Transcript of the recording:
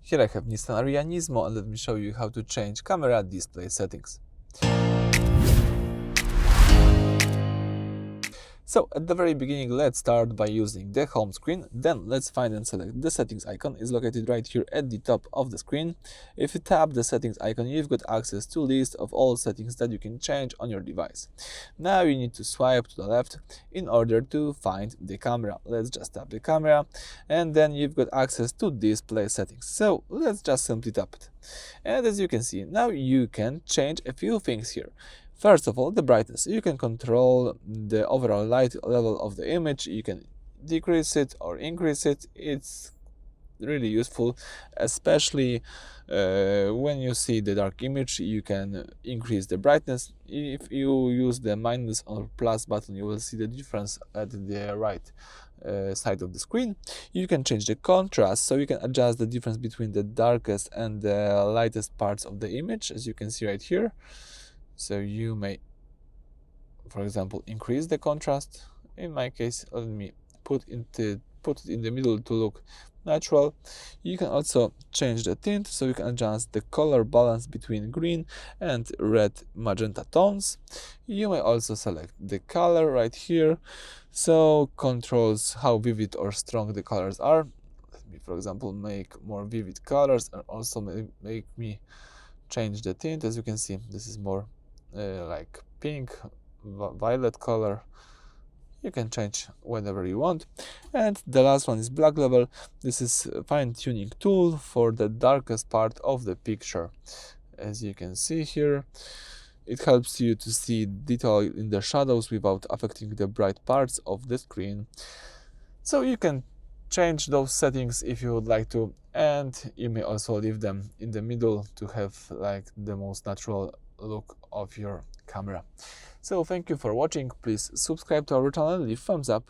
Here I have Nissan Ariya Nismo, and let me show you how to change camera display settings. So at the very beginning, let's start by using the home screen. Then let's find and select the settings icon. It's located right here at the top of the screen. If you tap the settings icon, you've got access to a list of all settings that you can change on your device. Now you need to swipe to the left in order to find the camera. Let's just tap the camera, and then you've got access to display settings. So let's just simply tap it. And as you can see, now you can change a few things here. First of all, the brightness. You can control the overall light level of the image. You can decrease it or increase it. It's really useful, especially when you see the dark image. You can increase the brightness. If you use the minus or plus button, you will see the difference at the right side of the screen. You can change the contrast, so you can adjust the difference between the darkest and the lightest parts of the image, as you can see right here. So you may, for example, increase the contrast. In my case, let me put it in the middle to look natural. You can also change the tint, so you can adjust the color balance between green and red magenta tones. You may also select the color right here, so controls how vivid or strong the colors are. Let me, for example, make more vivid colors, and also make me change the tint. As you can see, this is more like pink, violet color. You can change whenever you want. And the last one is black level. This is a fine-tuning tool for the darkest part of the picture. As you can see here, it helps you to see detail in the shadows without affecting the bright parts of the screen. So you can change those settings if you would like to, and you may also leave them in the middle to have like the most natural look of your camera. So thank you for watching. Please subscribe to our channel and leave thumbs up.